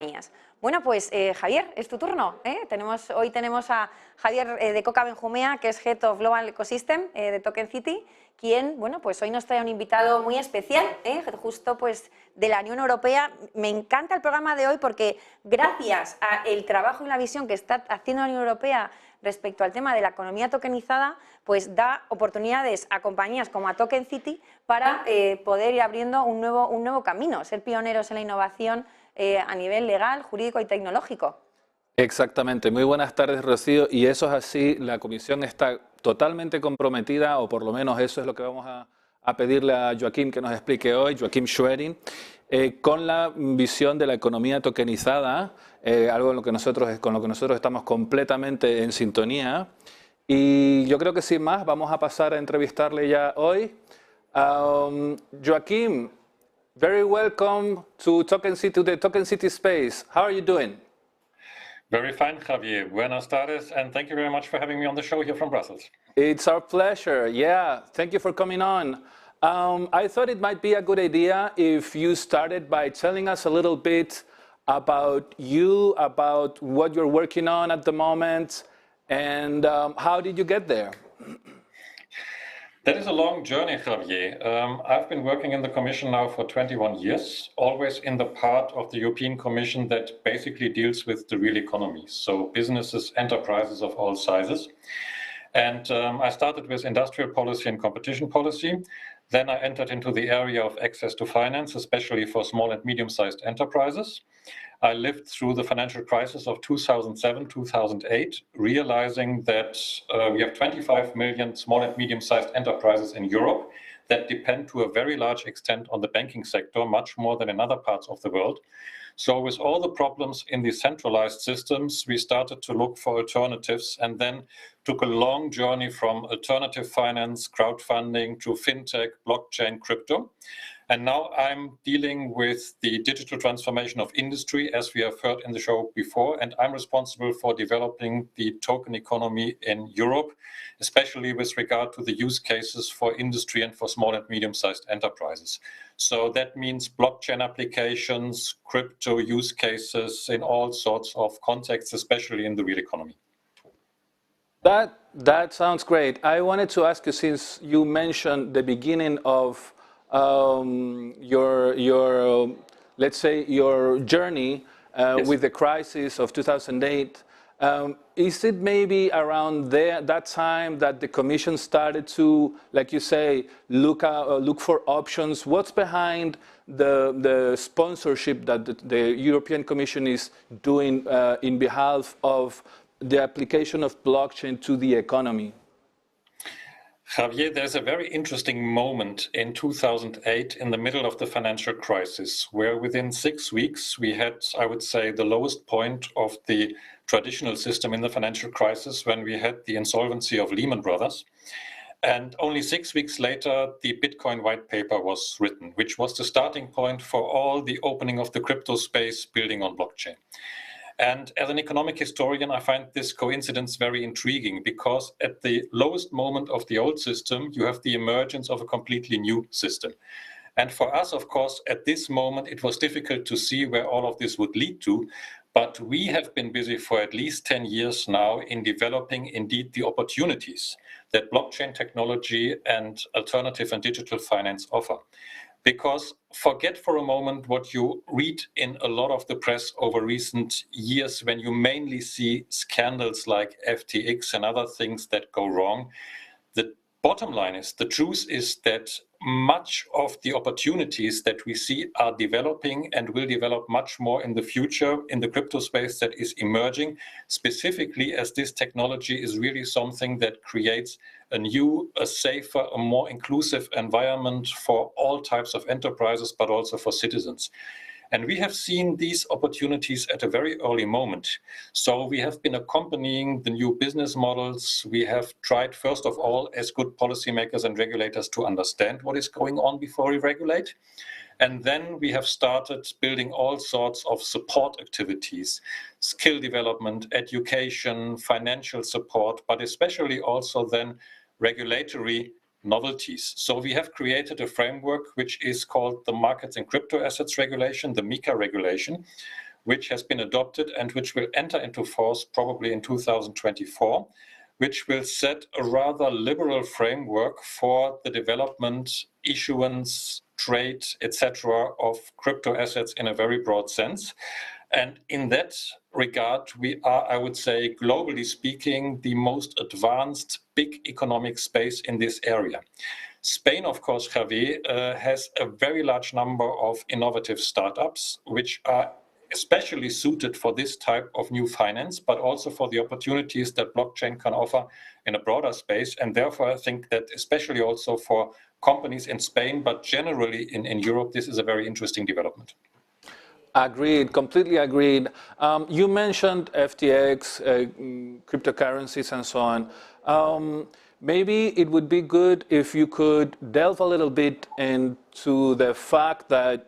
compañías. Bueno, pues Javier, es tu turno. Hoy tenemos a Javier de Coca Benjumea, que es Head of Global Ecosystem de Token City, quien, bueno, pues hoy nos trae un invitado muy especial, justo pues de la Unión Europea. Me encanta el programa de hoy porque gracias al trabajo y la visión que está haciendo la Unión Europea respecto al tema de la economía tokenizada, pues da oportunidades a compañías como a Token City para poder ir abriendo un nuevo camino, ser pioneros en la innovación a nivel legal, jurídico y tecnológico. Exactamente. Muy buenas tardes, Rocío. Y eso es así. La Comisión está totalmente comprometida, o por lo menos eso es lo que vamos a pedirle a Joachim que nos explique hoy, Joachim Schwerin, con la visión de la economía tokenizada, algo con lo que nosotros estamos completamente en sintonía. Y yo creo que sin más vamos a pasar a entrevistarle ya hoy. Joachim, very welcome to the Token City space. How are you doing? Very fine, Javier. Buenas tardes, and thank you very much for having me on the show here from Brussels. It's our pleasure. Yeah, thank you for coming on. I thought it might be a good idea if you started by telling us a little bit about you, about what you're working on at the moment, and how did you get there? That is a long journey, Javier. I've been working in the Commission now for 21 years, always in the part of the European Commission that basically deals with the real economy, so businesses, enterprises of all sizes. And I started with industrial policy and competition policy. Then I entered into the area of access to finance, especially for small and medium-sized enterprises. I lived through the financial crisis of 2007-2008, realizing that we have 25 million small and medium-sized enterprises in Europe that depend to a very large extent on the banking sector, much more than in other parts of the world. So with all the problems in the centralized systems, we started to look for alternatives and then took a long journey from alternative finance, crowdfunding to fintech, blockchain, crypto. And now I'm dealing with the digital transformation of industry, as we have heard in the show before, and I'm responsible for developing the token economy in Europe, especially with regard to the use cases for industry and for small and medium-sized enterprises. So that means blockchain applications, crypto use cases in all sorts of contexts, especially in the real economy. That sounds great. I wanted to ask you, since you mentioned the beginning of your let's say your journey Yes. with the crisis of 2008, is it maybe around that time that the Commission started to, like you say, look for options? What's behind the sponsorship that the European Commission is doing in behalf of the application of blockchain to the economy? Javier, there's a very interesting moment in 2008 in the middle of the financial crisis, where within 6 weeks we had, I would say, the lowest point of the traditional system in the financial crisis when we had the insolvency of Lehman Brothers. And only 6 weeks later, the Bitcoin white paper was written, which was the starting point for all the opening of the crypto space building on blockchain. And as an economic historian, I find this coincidence very intriguing because at the lowest moment of the old system, you have the emergence of a completely new system. And for us, of course, at this moment, it was difficult to see where all of this would lead to. But we have been busy for at least 10 years now in developing indeed the opportunities that blockchain technology and alternative and digital finance offer. Because forget for a moment what you read in a lot of the press over recent years when you mainly see scandals like FTX and other things that go wrong. The bottom line is, the truth is that much of the opportunities that we see are developing and will develop much more in the future in the crypto space that is emerging, specifically as this technology is really something that creates a new, a safer, a more inclusive environment for all types of enterprises, but also for citizens. And we have seen these opportunities at a very early moment. So we have been accompanying the new business models. We have tried, first of all, as good policymakers and regulators, to understand what is going on before we regulate. And then we have started building all sorts of support activities, skill development, education, financial support, but especially also then regulatory novelties. So we have created a framework which is called the Markets in Crypto Assets Regulation, the MiCA regulation, which has been adopted and which will enter into force probably in 2024, which will set a rather liberal framework for the development, issuance, trade, etc. of crypto assets in a very broad sense. And in that regard, we are, I would say, globally speaking, the most advanced big economic space in this area. Spain, of course, Javier, has a very large number of innovative startups, which are especially suited for this type of new finance, but also for the opportunities that blockchain can offer in a broader space. And therefore, I think that especially also for companies in Spain, but generally in Europe, this is a very interesting development. Agreed, completely agreed. You mentioned FTX, cryptocurrencies and so on. Maybe it would be good if you could delve a little bit into the fact that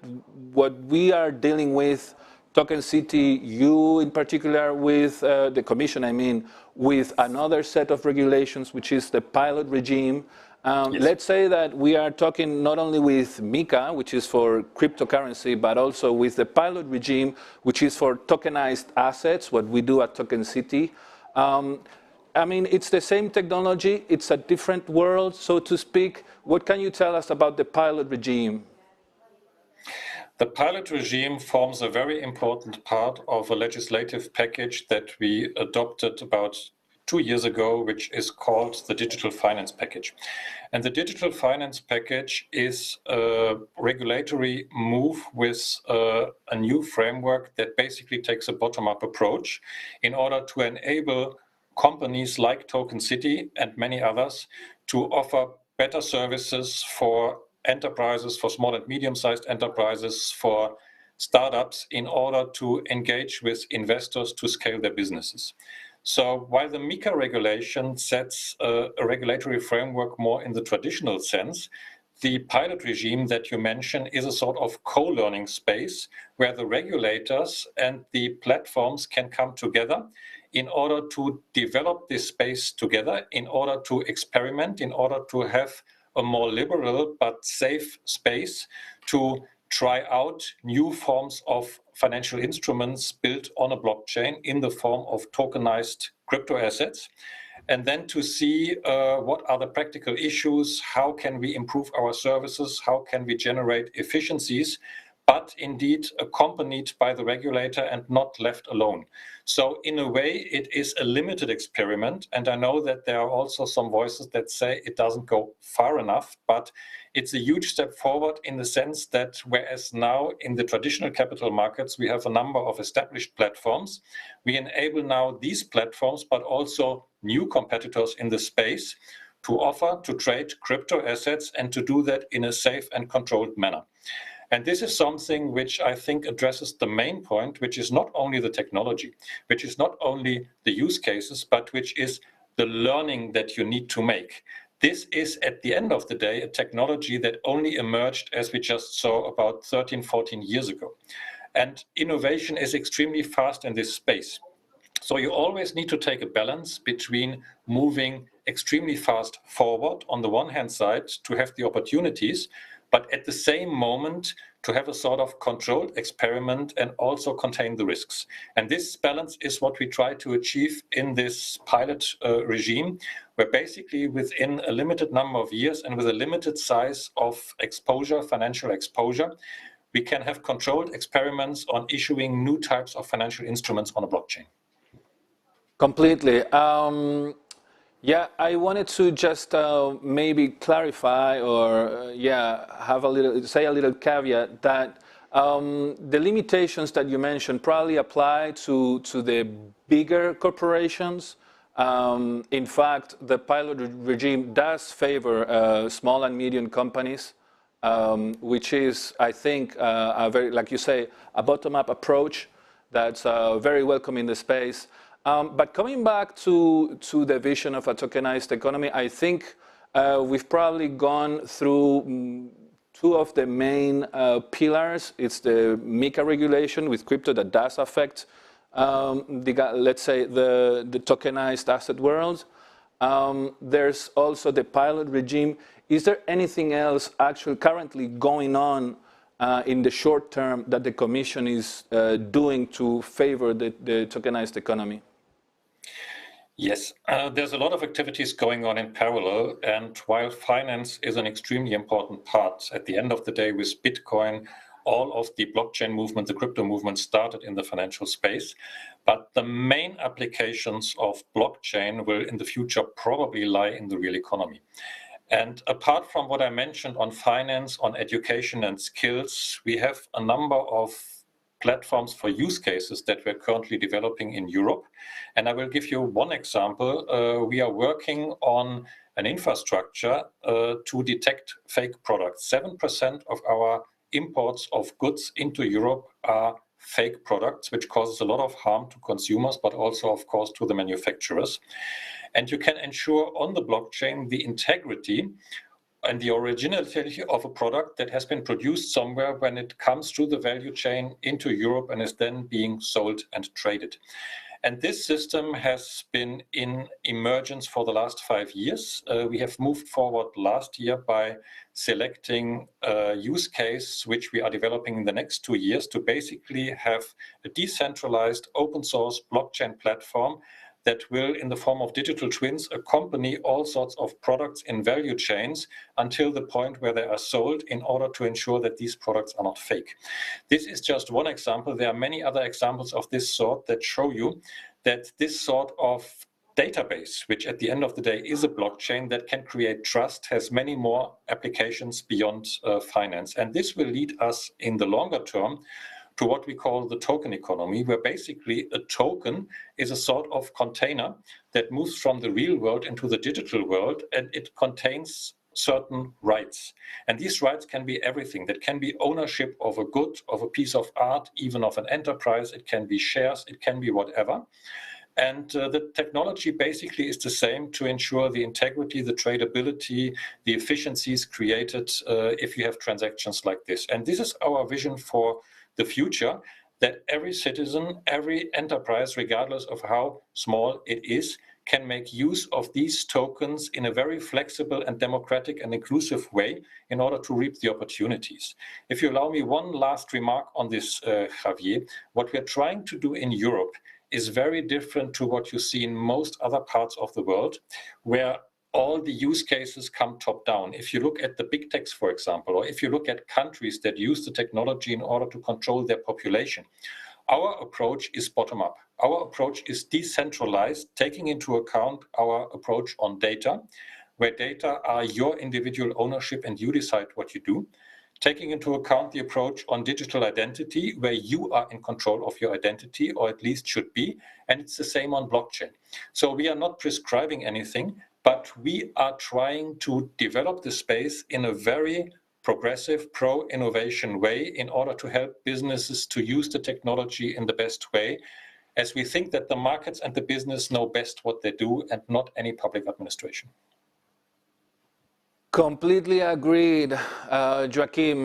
what we are dealing with, Token City, you in particular with the Commission, I mean, with another set of regulations, which is the pilot regime. Yes. Let's say that we are talking not only with MiCA, which is for cryptocurrency, but also with the pilot regime, which is for tokenized assets, what we do at Token City. I mean, it's the same technology, it's a different world, so to speak. What can you tell us about the pilot regime? The pilot regime forms a very important part of a legislative package that we adopted about 2 years ago, which is called the Digital Finance Package. And the Digital Finance Package is a regulatory move with a new framework that basically takes a bottom-up approach in order to enable companies like Token City and many others to offer better services for enterprises, for small and medium-sized enterprises, for startups in order to engage with investors to scale their businesses. So while the MiCA regulation sets a regulatory framework more in the traditional sense, the pilot regime that you mentioned is a sort of co-learning space where the regulators and the platforms can come together in order to develop this space together, in order to experiment, in order to have a more liberal but safe space to try out new forms of financial instruments built on a blockchain in the form of tokenized crypto assets, and then to see what are the practical issues, how can we improve our services, how can we generate efficiencies, but indeed accompanied by the regulator and not left alone. So in a way, it is a limited experiment. And I know that there are also some voices that say it doesn't go far enough, but it's a huge step forward in the sense that whereas now in the traditional capital markets, we have a number of established platforms, we enable now these platforms, but also new competitors in the space to offer to trade crypto assets and to do that in a safe and controlled manner. And this is something which I think addresses the main point, which is not only the technology, which is not only the use cases, but which is the learning that you need to make. This is, at the end of the day, a technology that only emerged, as we just saw, about 13, 14 years ago. And innovation is extremely fast in this space. So you always need to take a balance between moving extremely fast forward on the one hand side to have the opportunities, but at the same moment to have a sort of controlled experiment and also contain the risks. And this balance is what we try to achieve in this pilot regime, where basically within a limited number of years and with a limited size of exposure, financial exposure, we can have controlled experiments on issuing new types of financial instruments on a blockchain. Completely. Yeah, I wanted to just maybe clarify or have say a little caveat that the limitations that you mentioned probably apply to the bigger corporations. In fact, the pilot regime does favor small and medium companies, which is, I think, a very, like you say, a bottom-up approach that's very welcome in the space. But coming back to the vision of a tokenized economy, I think we've probably gone through two of the main pillars. It's the MiCA regulation with crypto that does affect, let's say, the tokenized asset world. There's also the pilot regime. Is there anything else actually currently going on in the short term that the Commission is doing to favor the tokenized economy? Yes, there's a lot of activities going on in parallel, and while finance is an extremely important part, at the end of the day with Bitcoin, all of the blockchain movement, the crypto movement started in the financial space, but the main applications of blockchain will in the future probably lie in the real economy. And apart from what I mentioned on finance, on education and skills, we have a number of platforms for use cases that we're currently developing in Europe. And I will give you one example. We are working on an infrastructure to detect fake products. 7% of our imports of goods into Europe are fake products, which causes a lot of harm to consumers, but also, of course, to the manufacturers. And you can ensure on the blockchain the integrity and the originality of a product that has been produced somewhere when it comes through the value chain into Europe and is then being sold and traded. And this system has been in emergence for the last 5 years. We have moved forward last year by selecting a use case, which we are developing in the next 2 years, to basically have a decentralized open source blockchain platform that will, in the form of digital twins, accompany all sorts of products in value chains until the point where they are sold in order to ensure that these products are not fake. This is just one example. There are many other examples of this sort that show you that this sort of database, which at the end of the day is a blockchain that can create trust, has many more applications beyond finance. And this will lead us in the longer term to what we call the token economy, where basically a token is a sort of container that moves from the real world into the digital world, and it contains certain rights. And these rights can be everything. That can be ownership of a good, of a piece of art, even of an enterprise. It can be shares, it can be whatever. And the technology basically is the same to ensure the integrity, the tradability, the efficiencies created if you have transactions like this. And this is our vision for the future, that every citizen, every enterprise, regardless of how small it is, can make use of these tokens in a very flexible and democratic and inclusive way in order to reap the opportunities. If you allow me one last remark on this, Javier, what we're trying to do in Europe is very different to what you see in most other parts of the world, where all the use cases come top down. If you look at the big techs, for example, or if you look at countries that use the technology in order to control their population, our approach is bottom up. Our approach is decentralized, taking into account our approach on data, where data are your individual ownership and you decide what you do. Taking into account the approach on digital identity, where you are in control of your identity, or at least should be, and it's the same on blockchain. So we are not prescribing anything, but we are trying to develop the space in a very progressive, pro-innovation way in order to help businesses to use the technology in the best way, as we think that the markets and the business know best what they do and not any public administration. Completely agreed, Joachim.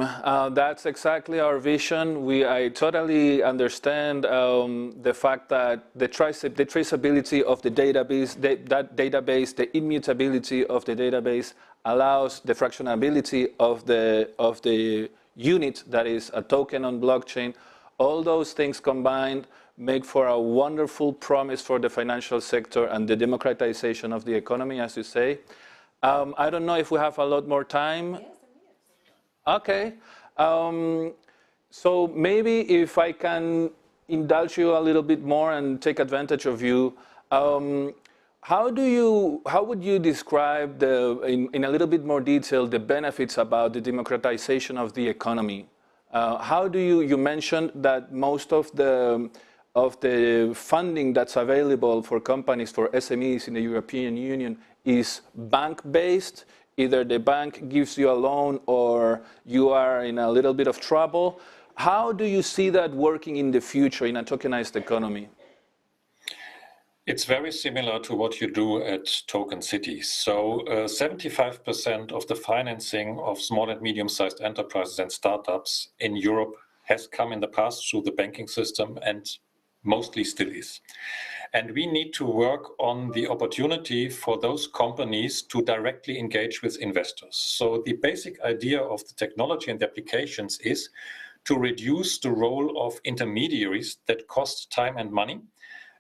That's exactly our vision. I totally understand the fact that the traceability of the database, the immutability of the database allows the fractionability of the unit that is a token on blockchain. All those things combined make for a wonderful promise for the financial sector and the democratization of the economy, as you say. I don't know if we have a lot more time. Okay. So maybe if I can indulge you a little bit more and take advantage of you, how would you describe in a little bit more detail the benefits about the democratization of the economy? How do you mentioned that most of the funding that's available for companies, for SMEs in the European Union is bank-based. Either the bank gives you a loan or you are in a little bit of trouble. How do you see that working in the future in a tokenized economy? It's very similar to what you do at Token City. So 75% of the financing of small and medium-sized enterprises and startups in Europe has come in the past through the banking system, and mostly still is. And we need to work on the opportunity for those companies to directly engage with investors. So the basic idea of the technology and the applications is to reduce the role of intermediaries that cost time and money,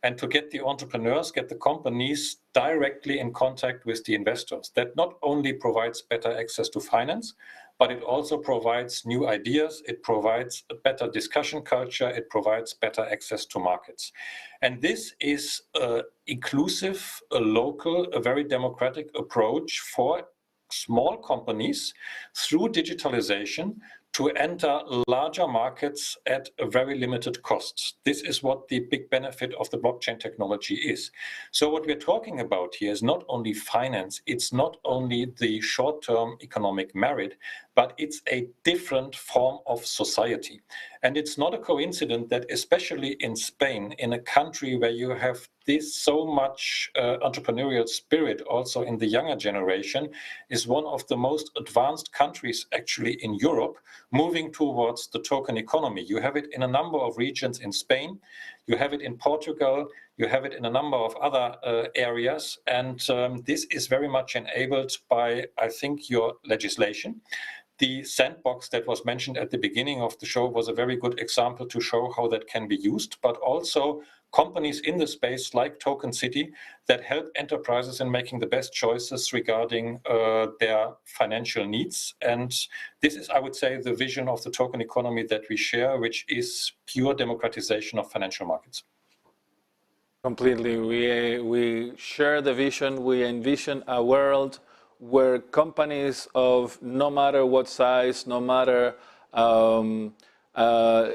and to get the entrepreneurs, get the companies directly in contact with the investors. That not only provides better access to finance, but it also provides new ideas, it provides a better discussion culture, it provides better access to markets. And this is an inclusive, a local, a very democratic approach for small companies through digitalization to enter larger markets at a very limited cost. This is what the big benefit of the blockchain technology is. So what we're talking about here is not only finance, it's not only the short-term economic merit, but it's a different form of society. And it's not a coincidence that especially in Spain, in a country where you have this so much entrepreneurial spirit also in the younger generation, is one of the most advanced countries actually in Europe, moving towards the token economy. You have it in a number of regions in Spain, you have it in Portugal, you have it in a number of other areas, and this is very much enabled by, I think, your legislation. The sandbox that was mentioned at the beginning of the show was a very good example to show how that can be used, but also companies in the space like Token City that help enterprises in making the best choices regarding their financial needs. And this is, I would say, the vision of the token economy that we share, which is pure democratization of financial markets. Completely. We share the vision. We envision a world where companies of no matter what size, no matter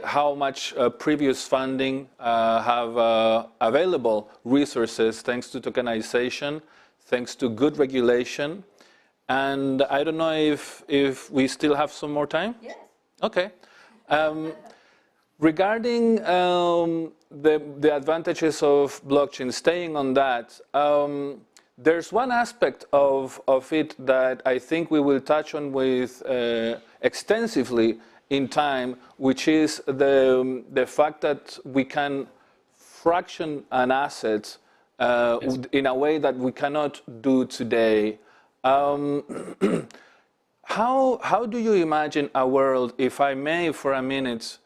how much previous funding have available resources thanks to tokenization, thanks to good regulation. And I don't know if we still have some more time? Yes. Okay. Regarding the advantages of blockchain, staying on that, there's one aspect of it that I think we will touch on with extensively in time, which is the fact that we can fraction an asset in a way that we cannot do today. How do you imagine a world, if I may for a minute,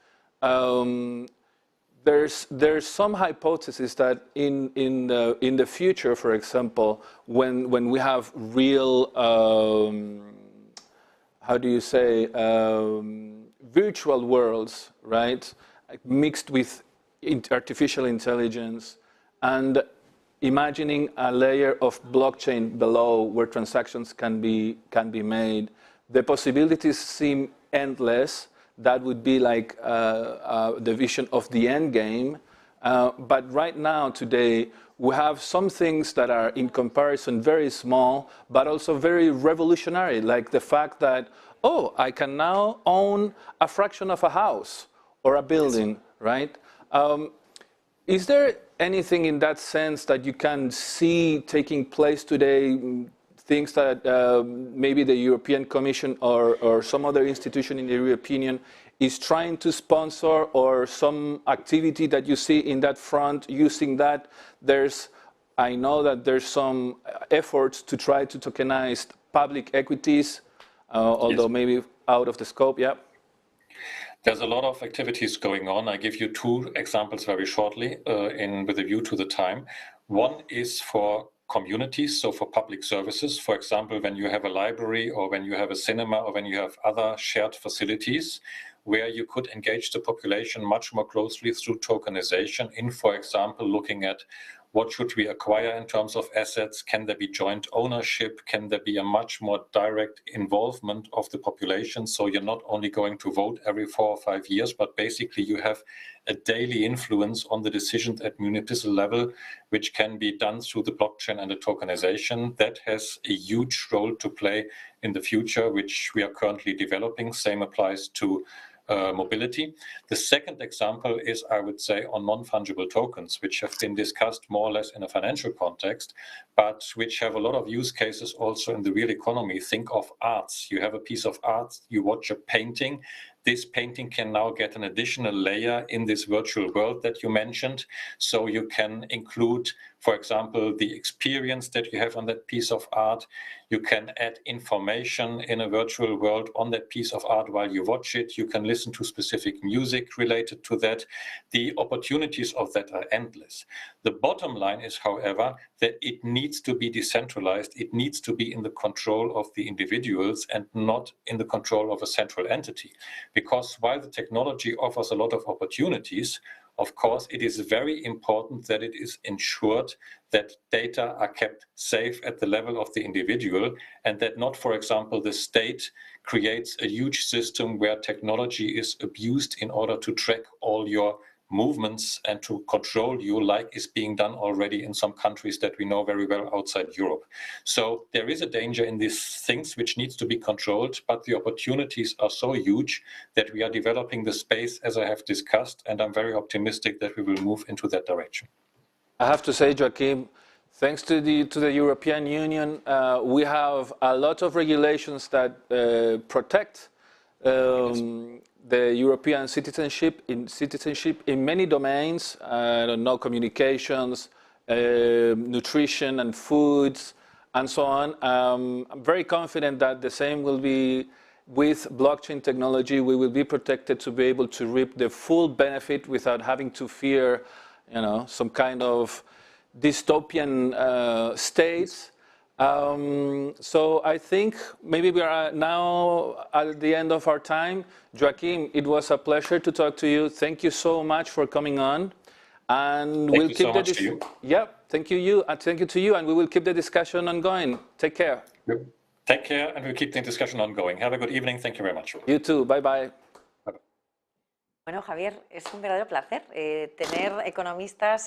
there's some hypothesis that in the future, for example, when we have real, how do you say, virtual worlds, right, mixed with artificial intelligence, and imagining a layer of blockchain below where transactions can be made, the possibilities seem endless. That would be like the vision of the end game. But right now, today, we have some things that are in comparison very small, but also very revolutionary, like the fact that, oh, I can now own a fraction of a house or a building, right? Is there anything in that sense that you can see taking place today, things that maybe the European Commission or some other institution in the European Union is trying to sponsor, or some activity that you see in that front using that? I know that there's some efforts to try to tokenize public equities, although maybe out of the scope, yeah. There's a lot of activities going on. I give you two examples very shortly with a view to the time. One is for communities, so for public services. For example, when you have a library or when you have a cinema or when you have other shared facilities where you could engage the population much more closely through tokenization in, for example, looking at what should we acquire in terms of assets? Can there be joint ownership? Can there be a much more direct involvement of the population? So you're not only going to vote every 4 or 5 years, but basically you have a daily influence on the decisions at municipal level, which can be done through the blockchain and the tokenization. That has a huge role to play in the future, which we are currently developing. Same applies to mobility. The second example is, I would say, on non-fungible tokens, which have been discussed more or less in a financial context, but which have a lot of use cases also in the real economy. Think of arts. You have a piece of art, you watch a painting. this painting can now get an additional layer in this virtual world that you mentioned. So you can include, for example, the experience that you have on that piece of art. You can add information in a virtual world on that piece of art while you watch it. You can listen to specific music related to that. The opportunities of that are endless. The bottom line is, however, that it needs to be decentralized. It needs to be in the control of the individuals and not in the control of a central entity. Because while the technology offers a lot of opportunities, of course, it is very important that it is ensured that data are kept safe at the level of the individual, and that not, for example, the state creates a huge system where technology is abused in order to track all your movements and to control you, like is being done already in some countries that we know very well outside Europe. So there is a danger in these things which needs to be controlled, but the opportunities are so huge that we are developing the space, as I have discussed, and I'm very optimistic that we will move into that direction. I have to say, Joachim, thanks to the European Union, we have a lot of regulations that protect the European citizenship in many domains. I don't know, communications, nutrition and foods, and so on. I'm very confident that the same will be with blockchain technology. We will be protected to be able to reap the full benefit without having to fear, you know, some kind of dystopian states. So I think maybe we are now at the end of our time. Joachim, it was a pleasure to talk to you. Thank you so much for coming on, and we'll keep the discussion. Yeah, thank you, and we will keep the discussion ongoing. Take care. Take care, and we'll keep the discussion ongoing. Have a good evening. Thank you very much. You too. Bye bye. Bueno, Javier, es un verdadero placer tener economistas